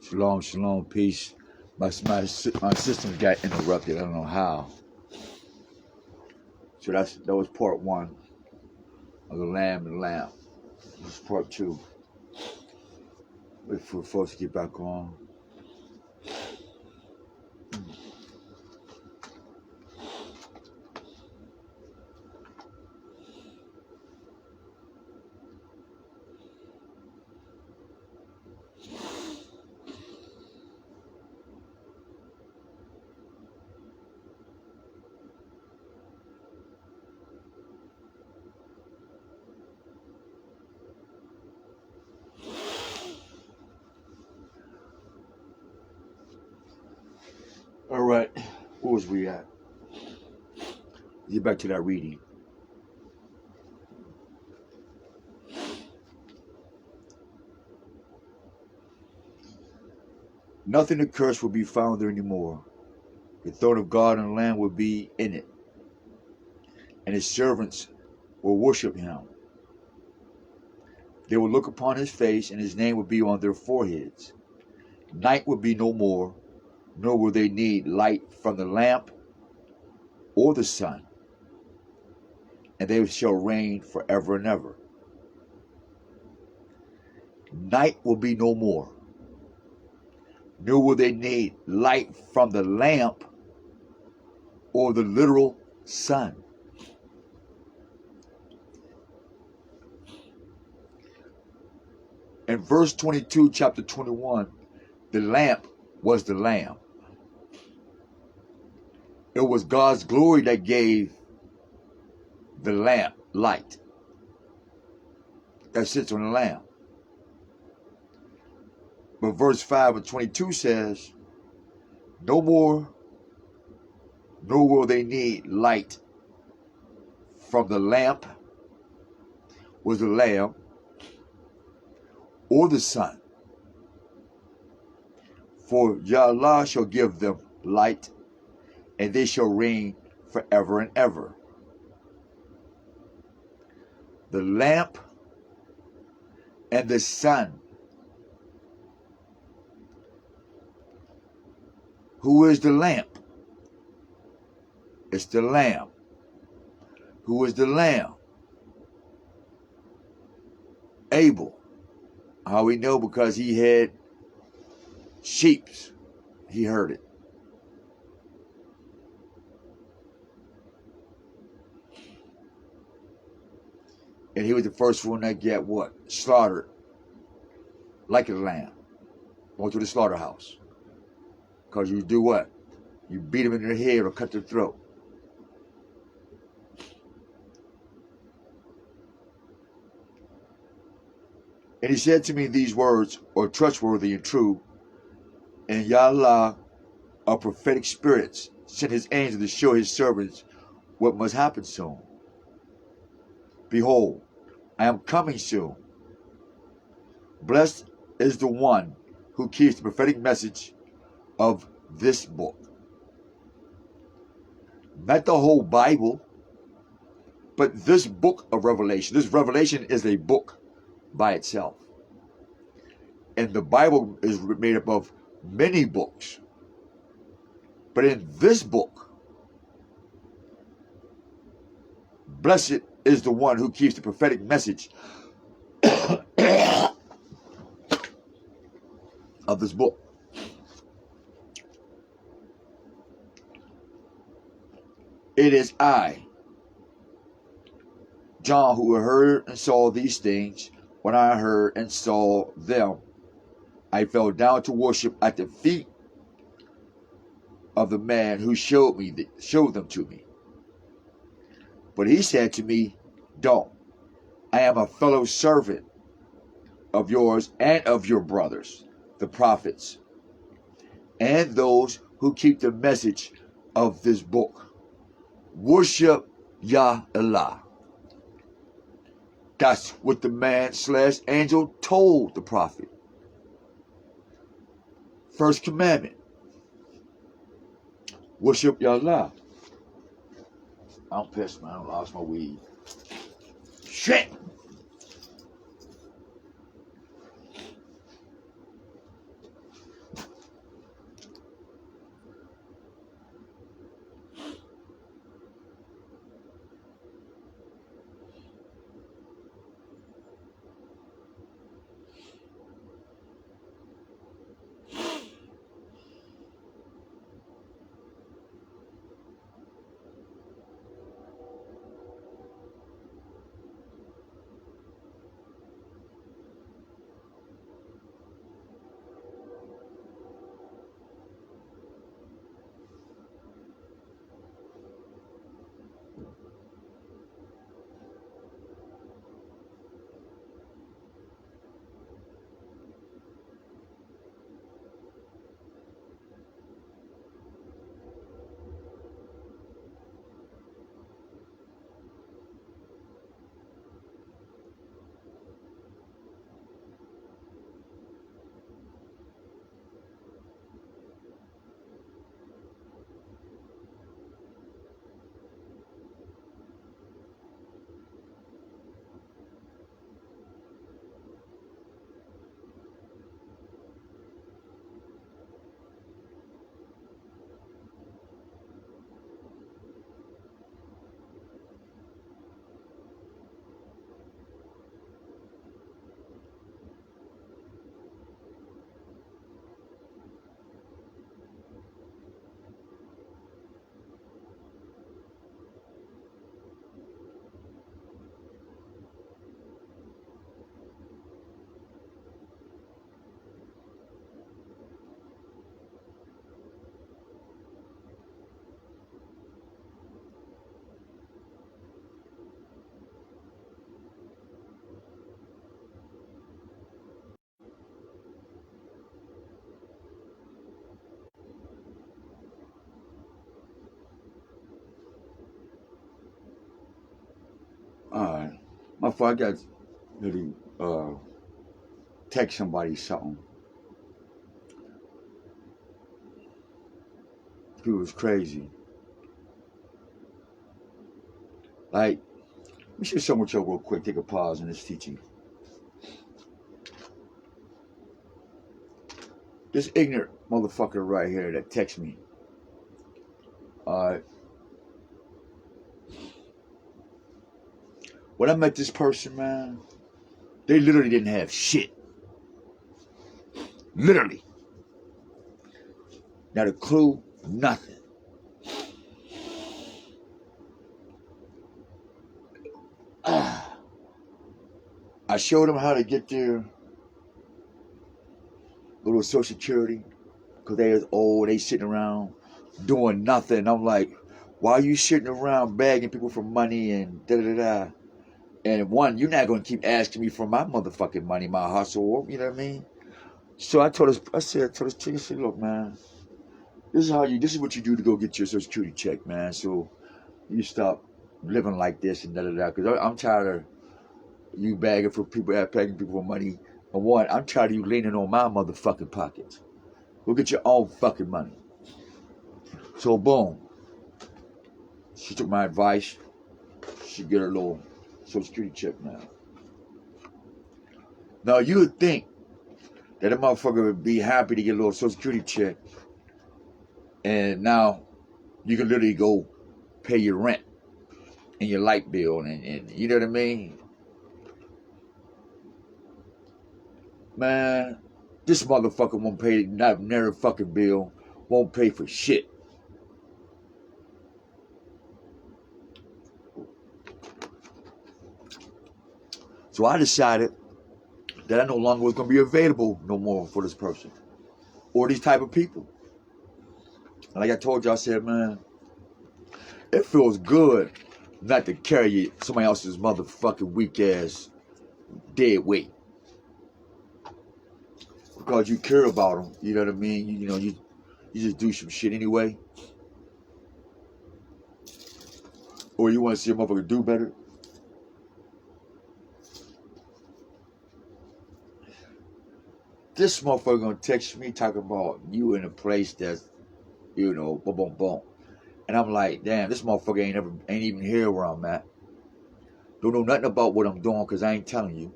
Shalom, shalom, peace. My system got interrupted. I don't know how. So that was part one of the Lamb and Lamb. This is part two. Wait for folks to get back on. All right, where was we at? Get back to that reading. Nothing accursed will be found there anymore. The throne of God and the Lamb will be in it, and his servants will worship him. They will look upon his face, and his name will be on their foreheads. Night will be no more, nor will they need light from the lamp or the sun, and they shall reign forever and ever. Night will be no more, nor will they need light from the lamp or the literal sun. In verse 22, chapter 21, the lamp was the Lamb. It was God's glory that gave the lamp light that sits on the Lamb. But verse 5 of 22 says, no more, nor will they need light from the lamp, was the Lamb, or the sun. For Yahweh shall give them light, and they shall reign forever and ever. The lamp and the sun. Who is the lamp? It's the Lamb. Who is the Lamb? Abel. How we know? Because he had sheep. He heard it. And he was the first one that get what? Slaughtered. Like a lamb. Going to the slaughterhouse. Because you do what? You beat them in their head or cut their throat. And he said to me, these words are trustworthy and true. And Yahweh of prophetic spirits sent his angel to show his servants what must happen soon. Behold, I am coming soon. Blessed is the one who keeps the prophetic message of this book. Not the whole Bible, but this book of Revelation. This Revelation is a book by itself. And the Bible is made up of many books. But in this book, blessed is the one who keeps the prophetic message of this book. It is I, John, who heard and saw these things. When I heard and saw them, I fell down to worship at the feet of the man who showed them to me. But he said to me, don't. I am a fellow servant of yours and of your brothers, the prophets, and those who keep the message of this book. Worship Yahweh. That's what the man/angel told the prophet. First commandment. Worship Yahweh. I'm pissed, man. I lost my weed. Shit! I got really text somebody something. It was crazy. Like, let me share something with y'all real quick. Take a pause in this teaching. This ignorant motherfucker right here that texts me. When I met this person, man, they literally didn't have shit. Literally. Not a clue, nothing. I showed them how to get their little Social Security because they was old, they sitting around doing nothing. I'm like, why are you sitting around begging people for money and da-da-da-da? And one, you're not going to keep asking me for my motherfucking money, my hustle, you know what I mean? So I told this chick, I said, look, man, this is what you do to go get your Social Security check, man. So you stop living like this and da-da-da. Because I'm tired of you begging people for money. And one, I'm tired of you leaning on my motherfucking pockets. Go get your own fucking money. So boom. She took my advice. She get her little Social Security check now. Now you would think that a motherfucker would be happy to get a little Social Security check. And now you can literally go pay your rent and your light bill and you know what I mean? Man, this motherfucker won't pay not never fucking bill, won't pay for shit. So I decided that I no longer was going to be available no more for this person or these type of people. And like I told you, I said, man, it feels good not to carry somebody else's motherfucking weak ass dead weight. Because you care about them, you know what I mean? You just do some shit anyway. Or you want to see a motherfucker do better. This motherfucker gonna text me talking about you in a place that's, boom, boom, boom. And I'm like, damn, this motherfucker ain't even here where I'm at. Don't know nothing about what I'm doing because I ain't telling you.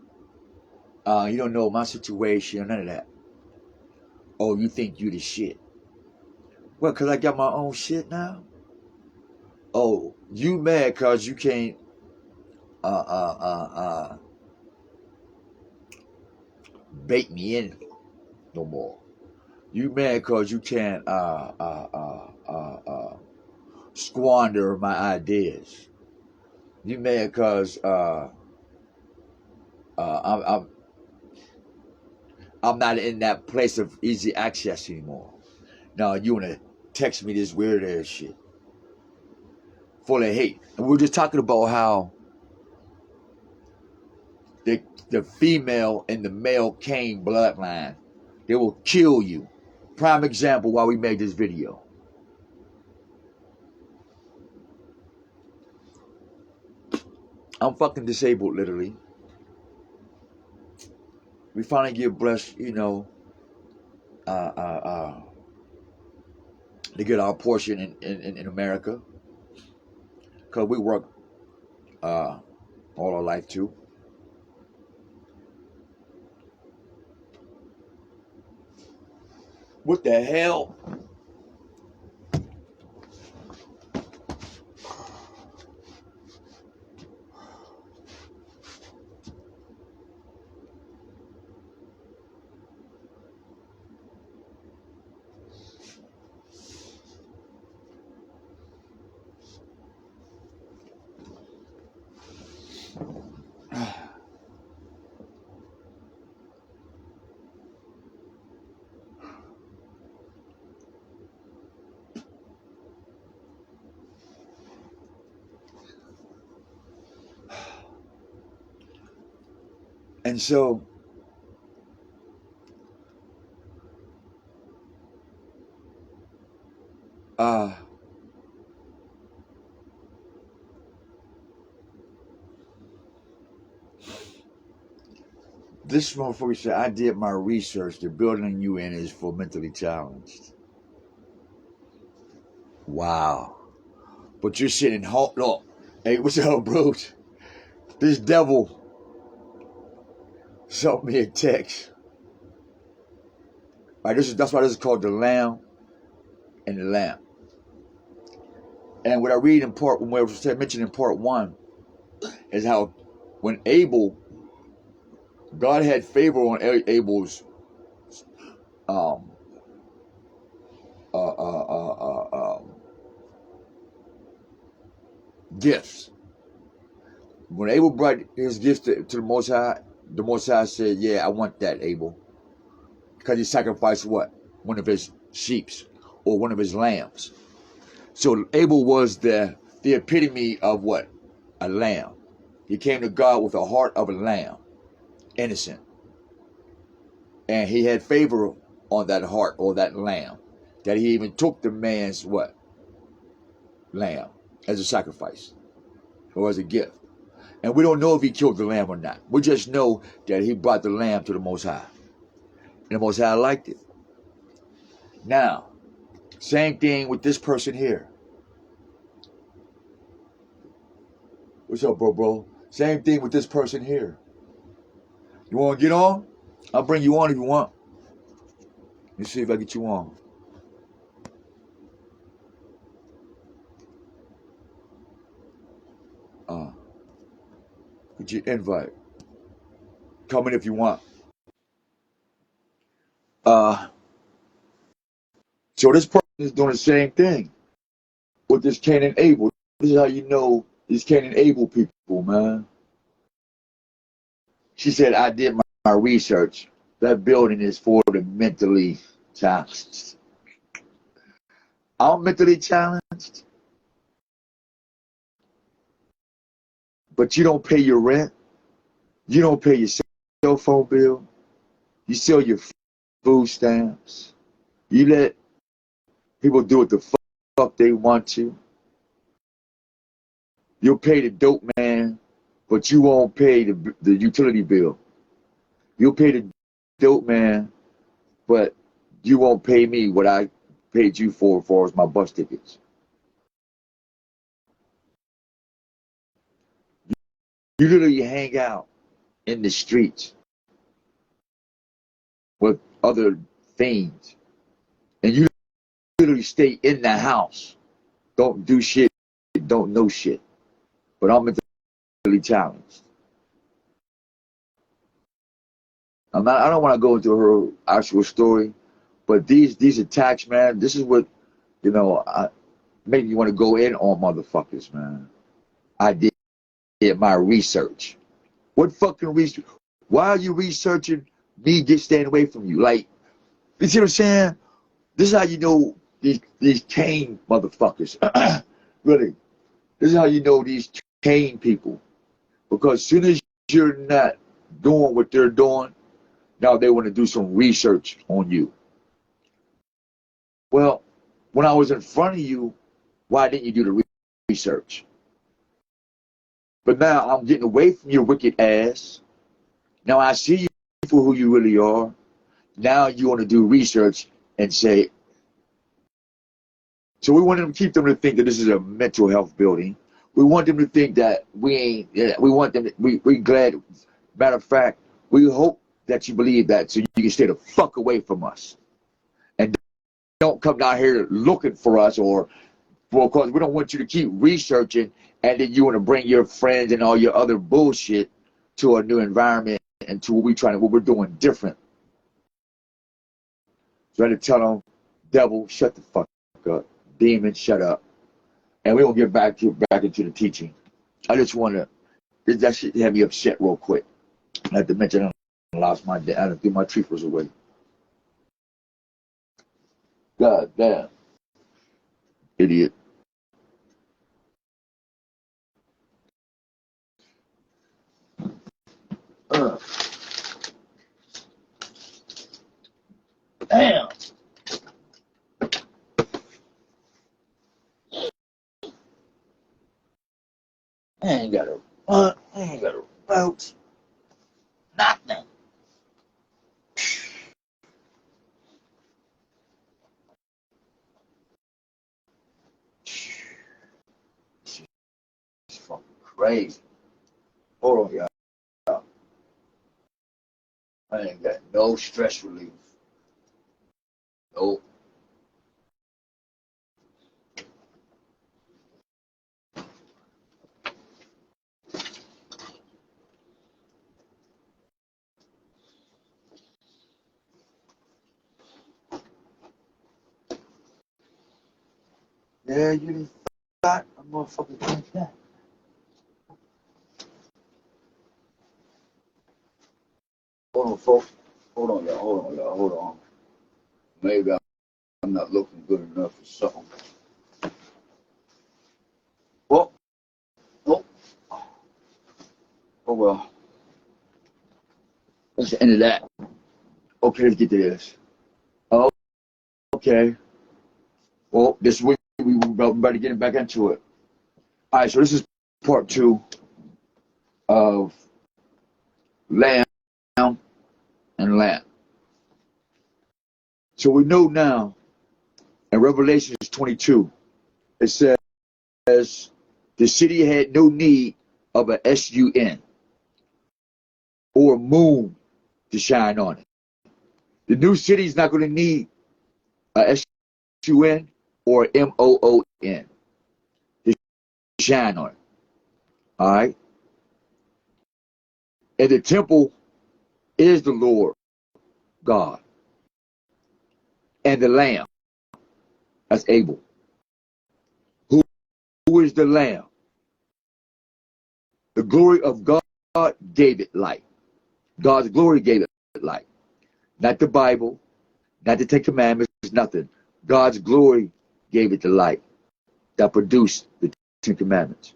You don't know my situation, none of that. Oh, you think you the shit. Well, because I got my own shit now? Oh, you mad because you can't bait me in no more. You mad because you can't squander my ideas. You mad because I'm not in that place of easy access anymore. Now you want to text me this weird ass shit full of hate. And we were just talking about how the female and the male Cain bloodline, they will kill you. Prime example why we made this video. I'm fucking disabled, literally. We finally get blessed, to get our portion in America. Because we work all our life too. What the hell? And so, This motherfucker said, I did my research. The building you in is for mentally challenged. Wow. But you're sitting home. Look, hey, what's up, bro? This devil sent me a text. Right, that's why this is called the Lamb and the Lamb. And what I read in part, when I was mentioned in part 1, is how when Abel, God had favor on Abel's gifts. When Abel brought his gifts to the Most High said, yeah, I want that, Abel. Because he sacrificed what? One of his sheep or one of his lambs. So Abel was the epitome of what? A lamb. He came to God with a heart of a lamb, innocent. And he had favor on that heart or that lamb, that he even took the man's what? Lamb as a sacrifice or as a gift. And we don't know if he killed the lamb or not. We just know that he brought the lamb to the Most High. And the Most High liked it. Now, same thing with this person here. What's up, bro? Same thing with this person here. You want to get on? I'll bring you on if you want. Let me see if I get you on. Get your invite. Come in if you want. So this person is doing the same thing with this Cain and Abel. This is how you know these Cain and Abel people, man. She said, I did my research. That building is for the mentally challenged. I'm mentally challenged, but you don't pay your rent. You don't pay your cell phone bill. You sell your food stamps. You let people do what the fuck they want to. You'll pay the dope man, but you won't pay the utility bill. You'll pay the dope man, but you won't pay me what I paid you for as far as my bus tickets. You literally hang out in the streets with other fiends, and you literally stay in the house. Don't do shit, don't know shit. But I'm mentally challenged. I don't want to go into her actual story, but these attacks, man, this is what, make me want to go in on motherfuckers, man. I did my research. What fucking research? Why are you researching me just staying away from you? Like, you see what I'm saying? This is how you know these Cain motherfuckers. Really. This is how you know these Cain people. Because as soon as you're not doing what they're doing, now they want to do some research on you. Well, when I was in front of you, why didn't you do the research? But now I'm getting away from your wicked ass. Now I see you for who you really are. Now you want to do research and say. So we want them to keep them to think that this is a mental health building. We want them to think that we ain't. Yeah, we want them. We glad. Matter of fact, we hope that you believe that, so you can stay the fuck away from us, and don't come down here looking for us, or because we don't want you to keep researching, and then you want to bring your friends and all your other bullshit to a new environment and to what we're doing different. So I had to tell them, devil, shut the fuck up. Demon, shut up. And we're going to get back into the teaching. I just want to, that shit had me upset real quick. I had to mention I lost my dad. I threw my treefers away. God damn. Idiot. Damn. I ain't got a vote. Nothing. crazy. Hold on, y'all. I ain't got no stress relief. Nope. Yeah, you done thought a motherfucker like that. Hold on, folks. Hold on, y'all. Hold on, y'all. Hold on. Maybe I'm not looking good enough or something. Well, oh, oh well. That's the end of that. Okay, let's get to this. Oh, okay. Well, this week we were about to get back into it. All right, so this is part 2 of Lamb and Lamb. So we know now in Revelation 22, it says the city had no need of a sun or a moon to shine on it. The new city is not going to need a sun or moon to shine on it. All right? And the temple is the Lord God and the Lamb. That's Abel. Who is the Lamb? The glory of God gave it light. God's glory gave it light. Not the Bible, not the Ten Commandments, nothing. God's glory gave it the light that produced the Ten Commandments.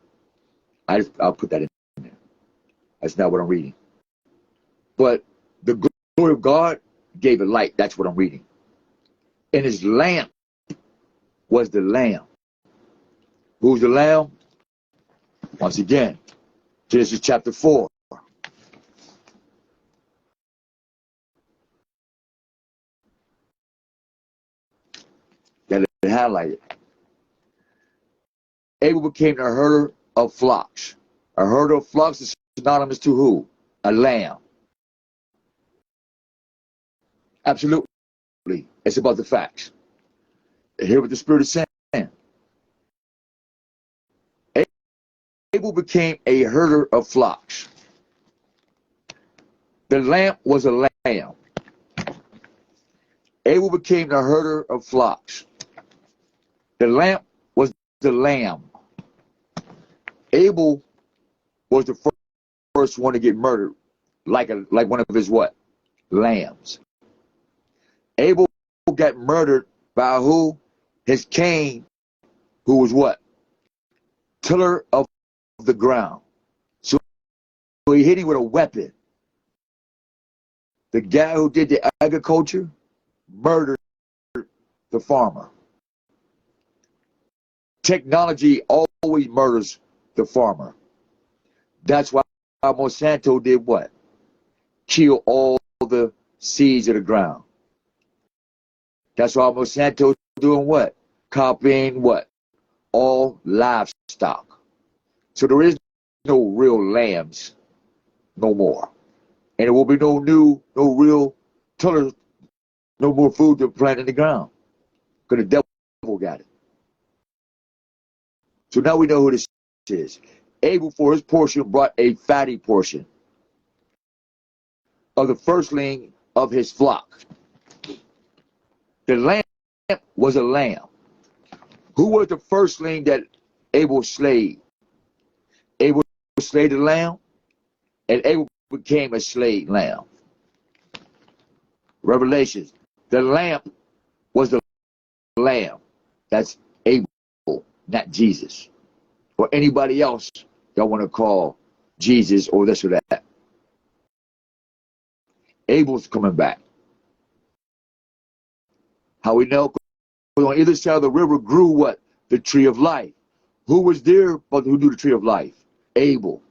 I'll put that in there. That's not what I'm reading. But the glory of God gave it light. That's what I'm reading. And his lamp was the Lamb. Who's the Lamb? Once again, Genesis chapter 4. Got it highlighted. Abel became the herder of flocks. A herder of flocks is synonymous to who? A lamb. Absolutely. It's about the facts. Hear what the Spirit is saying. Abel became a herder of flocks. The lamb was a lamb. Abel became the herder of flocks. The lamb was the lamb. Abel was the first one to get murdered, like one of his what? Lambs. Abel got murdered by who? His Cain, who was what? Tiller of the ground. So he hit him with a weapon. The guy who did the agriculture murdered the farmer. Technology always murders the farmer. That's why Monsanto did what? Kill all the seeds of the ground. That's why Monsanto doing what? Copying what? All livestock. So there is no real lambs no more. And there will be no real tillers, no more food to plant in the ground. Because the devil got it. So now we know who this is. Abel, for his portion, brought a fatty portion of the firstling of his flock. The lamb was a lamb. Who was the firstling that Abel slayed? Abel slayed the lamb, and Abel became a slayed lamb. Revelations. The lamb was the lamb. That's Abel, not Jesus. Or anybody else that want to call Jesus or this or that. Abel's coming back. How we know? Because on either side of the river grew what? The tree of life. Who was there but who knew the tree of life? Abel.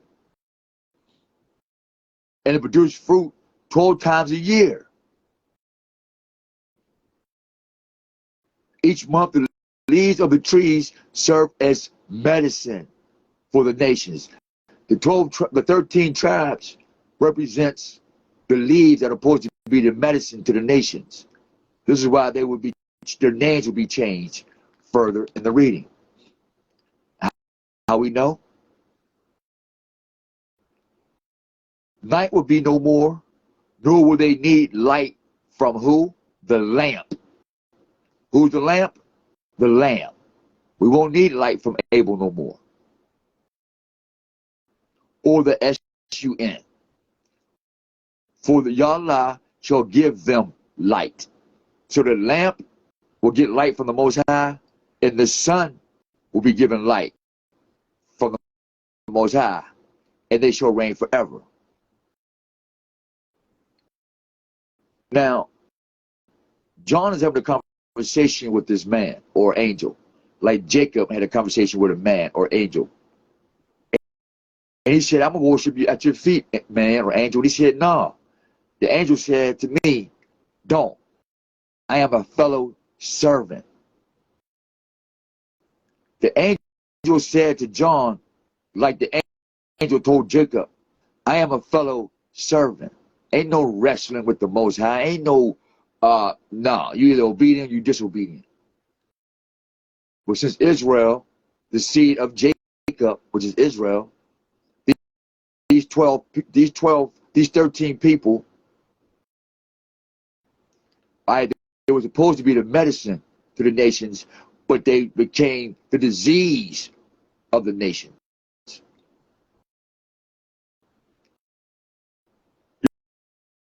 And it produced fruit 12 times a year. Each month the leaves of the trees serve as medicine for the nations. The 13 tribes represents the leaves that are supposed to be the medicine to the nations. This is why their names will be changed further in the reading. How we know? Night will be no more, nor will they need light from who? The lamp. Who's the lamp? The Lamb. We won't need light from Abel no more. Or the S-U-N. For the Yahweh shall give them light. So the lamp will get light from the Most High, and the sun will be given light from the Most High, and they shall reign forever. Now, John is having a conversation with this man or angel, like Jacob had a conversation with a man or angel. And he said, I'm going to worship you at your feet, man or angel. And he said, no. The angel said to me, don't. I am a fellow servant. The angel said to John, like the angel told Jacob, I am a fellow servant. Ain't no wrestling with the Most High. Ain't no, no, you either obedient or you disobedient. But since Israel, the seed of Jacob, which is Israel, these 13 people, they were supposed to be the medicine to the nations, but they became the disease of the nation.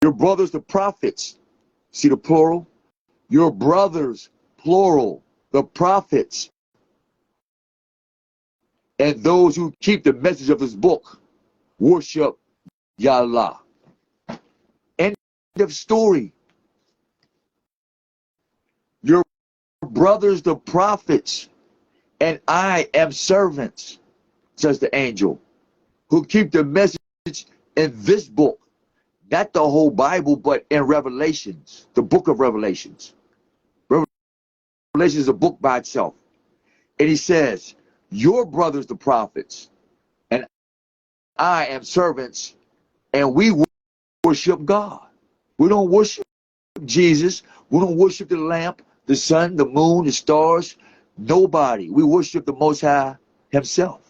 Your brothers, the prophets, see the plural? Your brothers, plural, the prophets, and those who keep the message of this book, worship Yahweh. End of story. Your brothers, the prophets, and I am servants, says the angel, who keep the message in this book. Not the whole Bible, but in Revelations, the book of Revelations. Revelation is a book by itself. And he says, your brothers, the prophets, and I am servants, and we worship God. We don't worship Jesus. We don't worship the lamp, the sun, the moon, the stars. Nobody. We worship the Most High himself.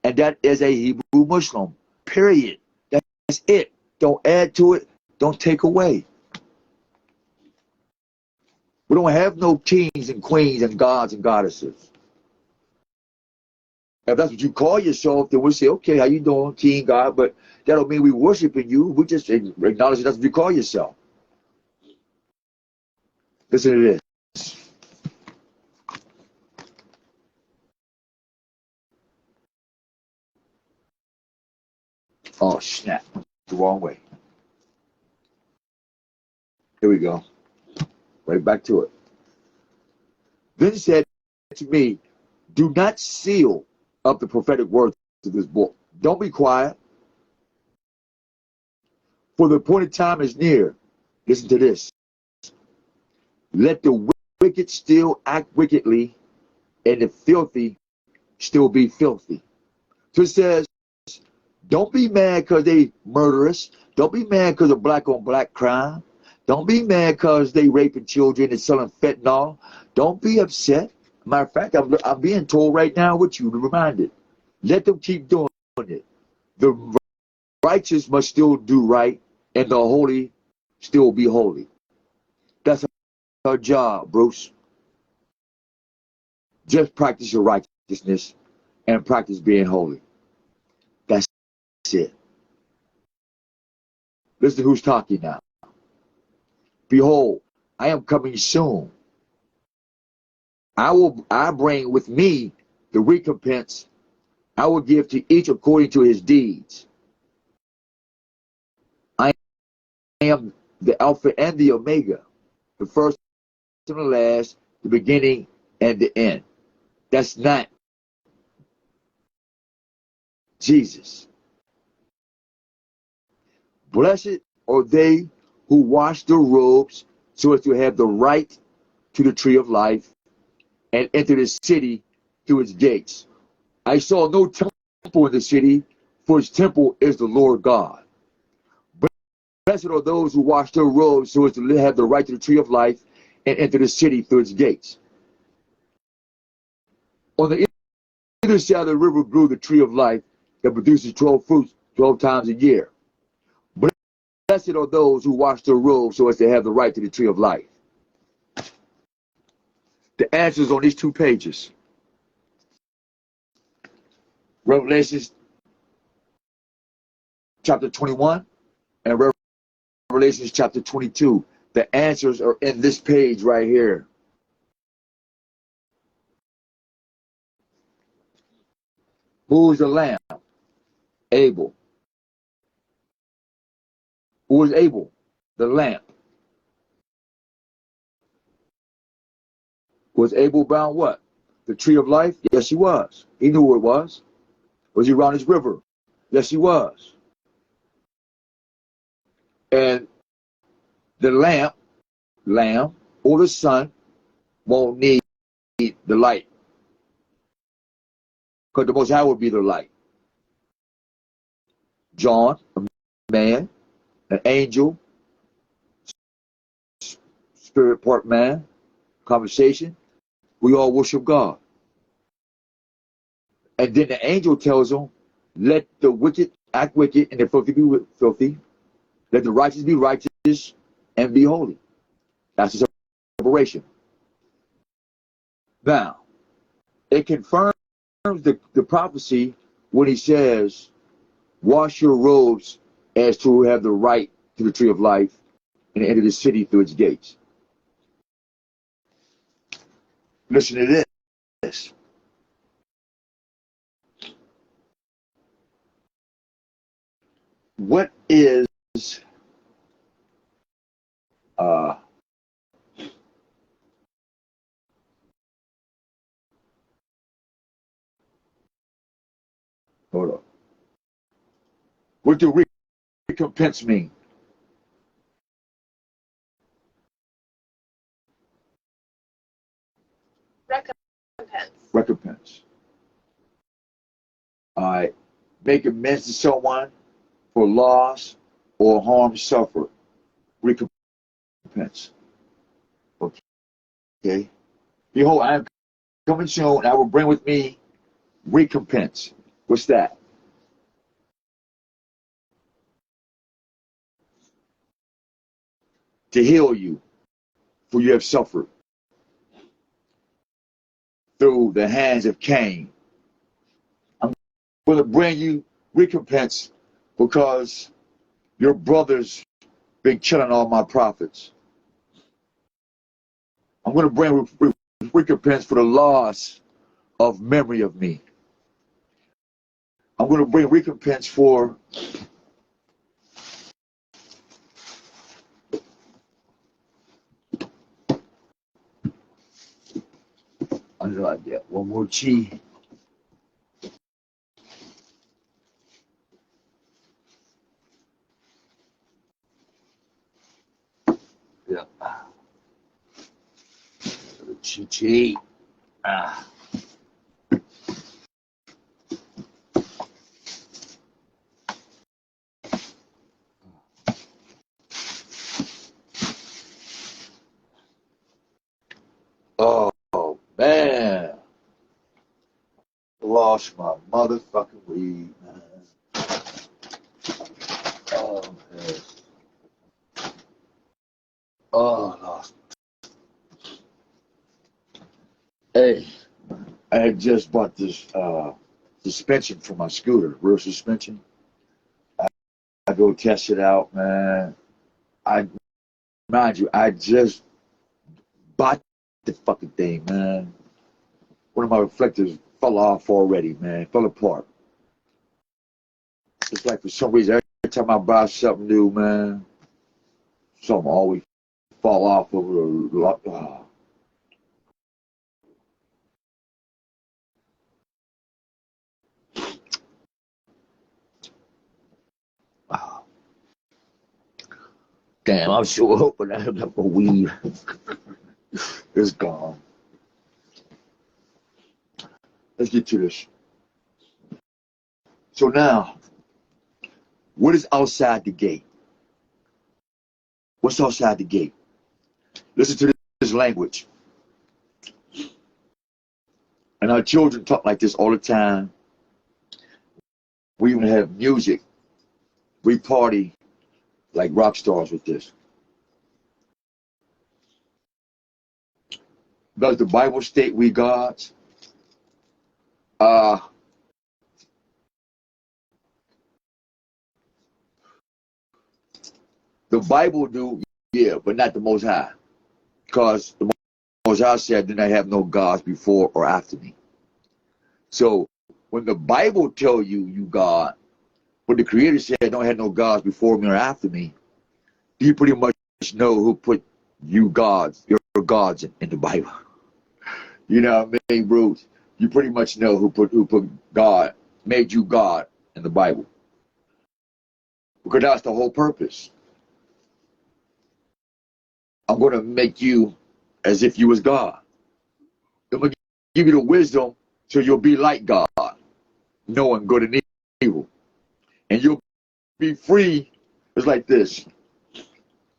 And that is a Hebrew Muslim. Period. That's it. Don't add to it. Don't take away. We don't have no kings and queens and gods and goddesses. If that's what you call yourself, then we'll say, okay, how you doing, king, God? But that don't mean we worshiping you. We just acknowledge that's what you call yourself. Listen to this. Oh, snap. The wrong way. Here we go. Right back to it. Then he said to me, do not seal up the prophetic words of this book. Don't be quiet. For the appointed time is near. Listen to this. Let the wicked still act wickedly, and the filthy still be filthy. So it says, don't be mad because they murderous. Don't be mad because of black on black crime. Don't be mad because they raping children and selling fentanyl. Don't be upset. Matter of fact, I'm being told right now with you to remind it. Let them keep doing it. The righteous must still do right, and the holy still be holy. That's our job, Bruce. Just practice your righteousness and practice being holy. That's it. Listen to who's talking now. Behold, I am coming soon. I bring with me the recompense I will give to each according to his deeds. I am the Alpha and the Omega, the first and the last, the beginning and the end. That's not Jesus. Blessed are they who wash their robes so as to have the right to the tree of life and enter the city through its gates. I saw no temple in the city, for his temple is the Lord God. Blessed are those who wash their robes so as to have the right to the tree of life and enter the city through its gates. On the either side of the river grew the tree of life that produces 12 fruits 12 times a year. Blessed are those who wash their robes so as to have the right to the tree of life. The answers on these 2 pages. Revelations chapter 21 and Revelations chapter 22. The answers are in this page right here. Who is the lamb? Abel. Who is Abel? The lamp. Was Abel bound what? The tree of life? Yes, he was. He knew where it was. Was he around his river? Yes, he was. And the lamb, or the sun won't need the light, because the Most High will be the light. John, a man, an angel, spirit part man, conversation, we all worship God. And then the angel tells them, let the wicked act wicked and the filthy be filthy. Let the righteous be righteous and be holy. That's the separation. Now, it confirms the prophecy when he says, wash your robes as to have the right to the tree of life and enter the city through its gates. Listen to this. What is hold on. What do recompense mean? Recompense. All right. Make amends to someone for loss or harm suffered. Recompense. Okay. Behold, I am coming soon, and I will bring with me recompense. What's that? To heal you, for you have suffered through the hands of Cain. I'm going to bring you recompense because your brothers been killing all my prophets. I'm going to bring recompense for the loss of memory of me. I'm going to bring recompense for I know I get one more chi. Yeah. Chi. Ah. Oh man. Lost my motherfucking weed, man. Oh man. Oh, lost. Hey, I had just bought this suspension for my scooter, rear suspension. I go test it out, man. Mind you, I just bought the fucking thing, man. One of my reflectors fell off already, man. Fell apart. It's like for some reason, every time I buy something new, man, something always fall off over the Damn, I'm sure hoping I have enough weed. It's gone. Let's get to this. So now, What is outside the gate? What's outside the gate? Listen to this language. And our children talk like this all the time. We even have music. We party like rock stars with this. Does the Bible state we gods? The Bible do, yeah, but not the Most High. Because the Most High said, "Did I have no gods before or after me?" So when the Bible tell you God, but the Creator said, "Don't have no gods before me or after me," you pretty much know who put you gods, your gods in the Bible. You know what I mean, Bruce? You pretty much know who put God, made you God in the Bible. Because that's the whole purpose. I'm going to make you as if you was God. I'm going to give you the wisdom so you'll be like God, knowing good and evil. And you'll be free. It's like this.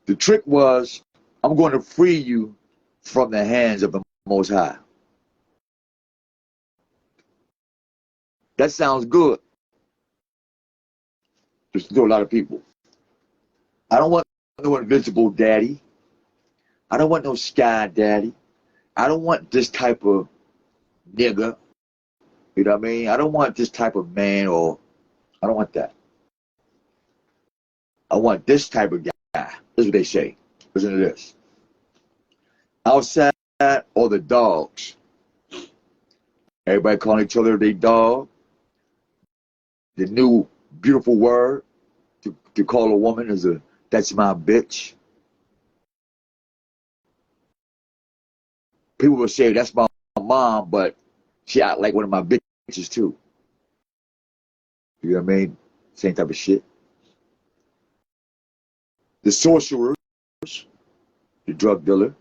The trick was, I'm going to free you from the hands of the Most High. That sounds good. Just to a lot of people. I don't want no invisible daddy. I don't want no sky daddy. I don't want this type of nigga. You know what I mean? I don't want this type of man, or I don't want that. I want this type of guy. This is what they say. Listen to this. Outside or the dogs. Everybody calling each other they dog. The new beautiful word to call a woman is that's my bitch. People will say that's my mom, but she act like one of my bitches too. You know what I mean? Same type of shit. The sorcerers, the drug dealer,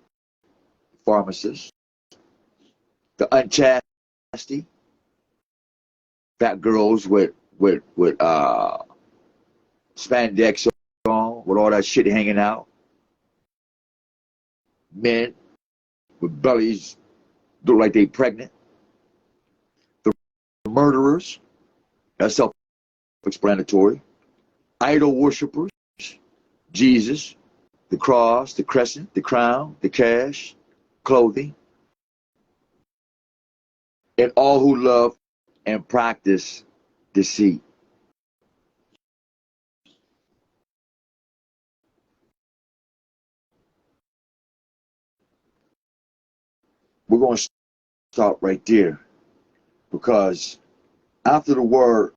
the pharmacist, the unchastity, fat girls with spandex on, with all that shit hanging out. Men with bellies look like they pregnant. The murderers, that's self-explanatory. Idol worshippers, Jesus, the cross, the crescent, the crown, the cash, clothing. And all who love and practice deceit. We're going to stop right there, because after the word,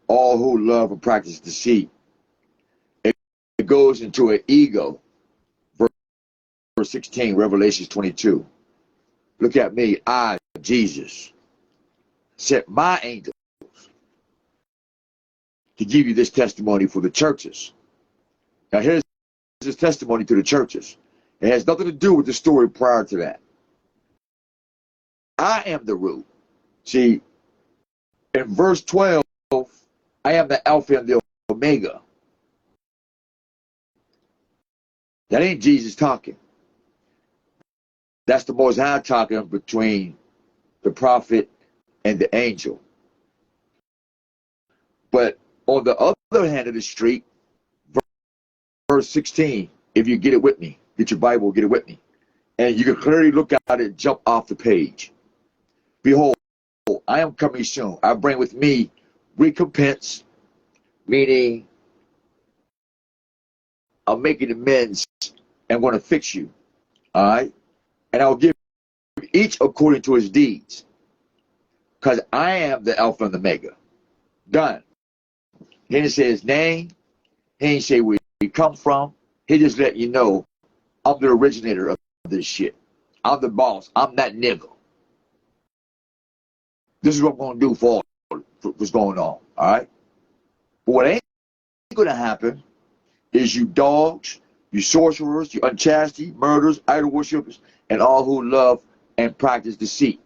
all who love and practice deceit, it goes into an ego. Verse 16, Revelation 22. Look at me, I, Jesus, sent my angel to give you this testimony for the churches. Now here's this testimony to the churches. It has nothing to do with the story prior to that. I am the root. See, in verse 12, I am the Alpha and the Omega. That ain't Jesus talking. That's the Most High talking between the prophet and the angel. But on the other hand of the street, verse 16, if you get it with me, get your Bible, get it with me, and you can clearly look at it, jump off the page. Behold, I am coming soon. I bring with me recompense, meaning I'm making amends and going to fix you. All right? And I'll give each according to his deeds. Because I am the Alpha and the Omega. Done. He didn't say his name. He didn't say where he come from. He just let you know I'm the originator of this shit. I'm the boss. I'm that nigga. This is what I'm going to do for what's going on. All right? But what ain't going to happen is you dogs, you sorcerers, you unchastity, murderers, idol worshippers, and all who love and practice deceit.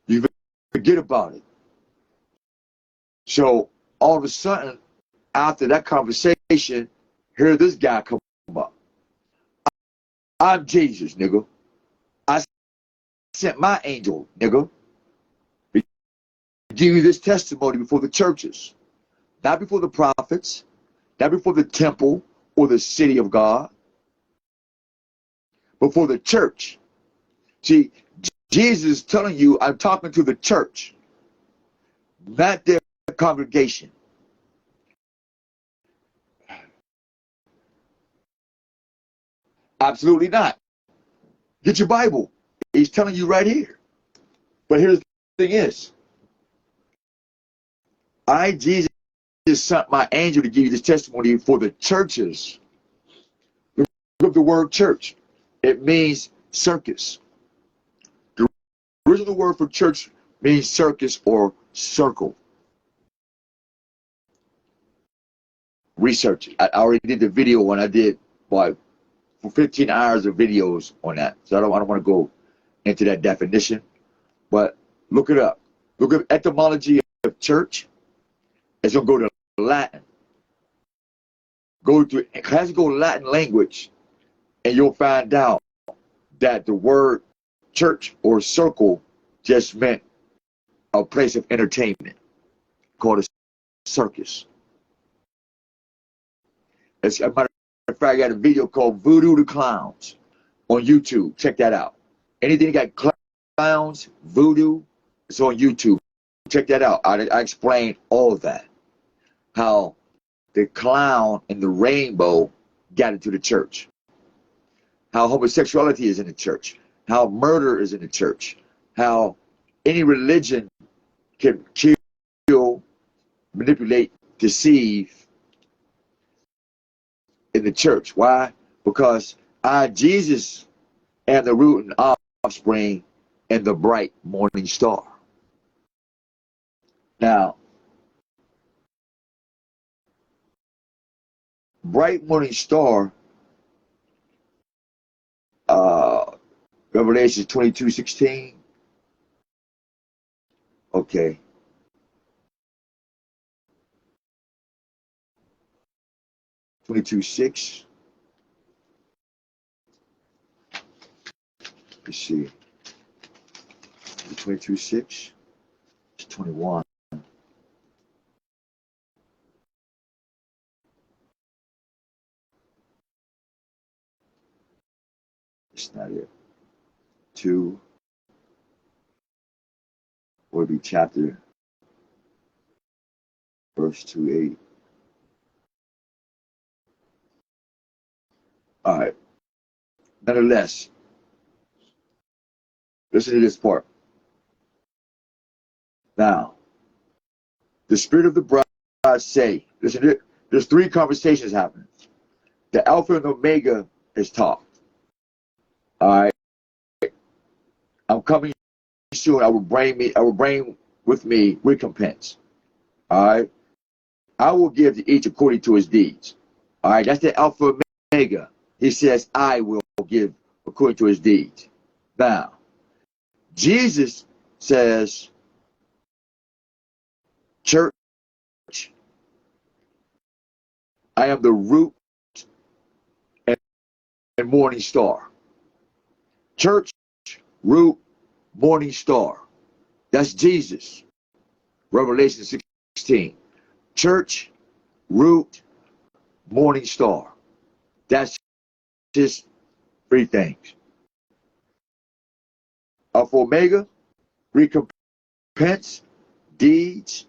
You forget about it. So all of a sudden, after that conversation, here this guy come up. I'm Jesus, nigga. I sent my angel, nigga, to give you this testimony before the churches. Not before the prophets, not before the temple or the city of God, but for the church. See, Jesus is telling you, I'm talking to the church, not their congregation. Absolutely not. Get your Bible. He's telling you right here. But here's the thing is, I, Jesus, sent my angel to give you this testimony for the churches. Look up the word church. It means circus. The original word for church means circus or circle. Research it. I already did the video when I did for 15 hours of videos on that. So I don't want to go into that definition, but look it up. Look at etymology of church. It's going to go to Latin. It has to go to Latin language, and you'll find out that the word church or circle just meant a place of entertainment called a circus. As a matter of fact, I got a video called Voodoo the Clowns on YouTube. Check that out. Anything that got clowns, voodoo, it's on YouTube. Check that out. I explain all of that. How the clown and the rainbow got into the church. How homosexuality is in the church. How murder is in the church. How any religion can kill, manipulate, deceive in the church. Why? Because I, Jesus, am the root and offspring and the bright morning star. Now, bright morning star, Revelation 22:16. Okay. (22:6). Let's see. 22:6. It's 21. It's not it. 2 would be chapter, verse 2:8. All right. Nonetheless, listen to this part. Now, the Spirit of the bride say, listen to it. There's 3 conversations happening. The Alpha and Omega is talked. All right. I'm coming soon. I will bring with me recompense. All right. I will give to each according to his deeds. All right. That's the Alpha and Omega. He says, I will give according to his deeds. Now, Jesus says, church, I am the root and morning star. Church, root, morning star. That's Jesus. Revelation 16. Church, root, morning star. That's just 3 things. Alpha Omega, recompense, deeds.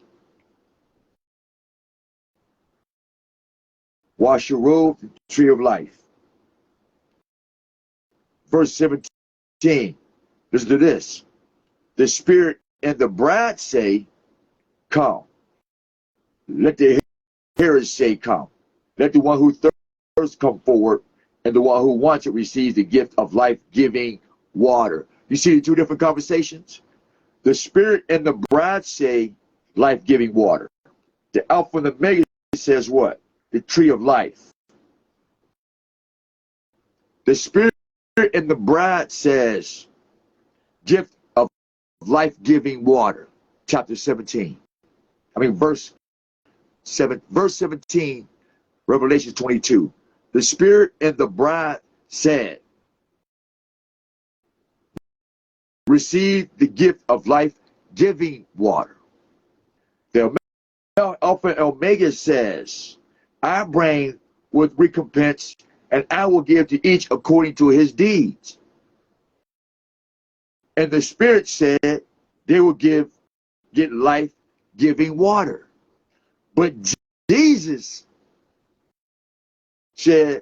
Wash your robe, tree of life. Verse 17. Listen to this. The Spirit and the bride say, come. Let the hearers say, come. Let the one who thirsts come forward, and the one who wants it receives the gift of life-giving water. You see the 2 different conversations? The Spirit and the bride say, life-giving water. The Alpha and the Omega says what? The tree of life. The Spirit and the bride says, gift of life-giving water. Chapter 17. Verse verse 17, Revelation 22. The Spirit and the bride said, receive the gift of life-giving water. The Alpha and Omega says, I bring with recompense, and I will give to each according to his deeds. And the Spirit said they will get life-giving water. But Jesus said,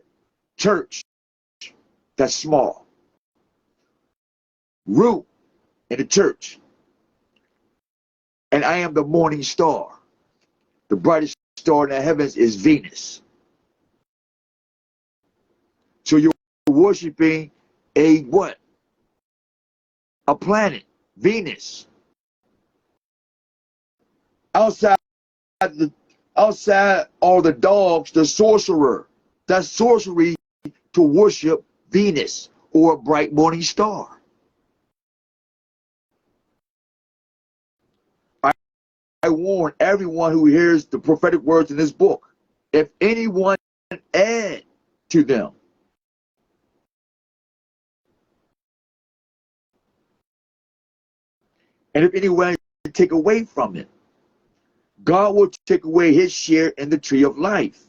church, that's small. Root in the church. And I am the morning star. The brightest star in the heavens is Venus. So you're worshiping a what? A planet, Venus. Outside all the dogs, the sorcerer. That's sorcery to worship Venus or a bright morning star. I warn everyone who hears the prophetic words in this book, if anyone add to them, and if anyone take away from it, God will take away his share in the tree of life.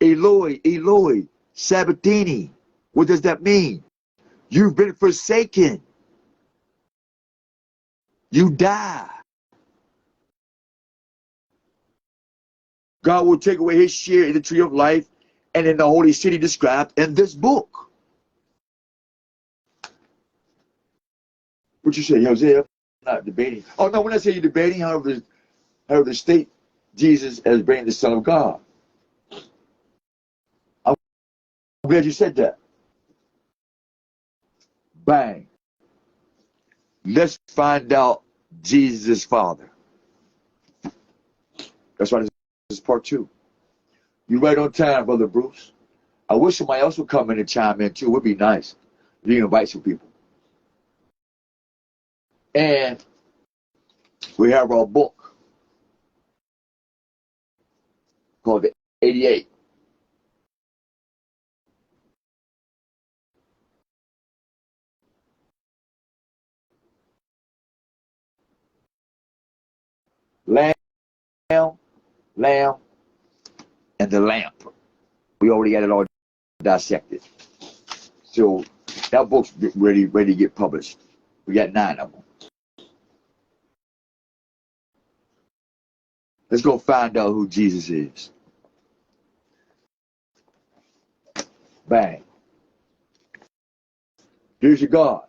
Eloi, Eloi, Sabbathini. What does that mean? You've been forsaken. You die. God will take away his share in the tree of life and in the holy city described in this book. What you say, Jose? I'm not debating. Oh, no, when I say you're debating, however, the state Jesus as being the Son of God. I'm glad you said that. Bang. Let's find out Jesus' Father. That's why this is part 2. You right on time, Brother Bruce. I wish somebody else would come in and chime in too. It would be nice if you invite some people. And we have our book called the 88. Lamb, and the lamp. We already got it all dissected. So that book's ready to get published. We got 9 of them. Let's go find out who Jesus is. Bang. Here's your God.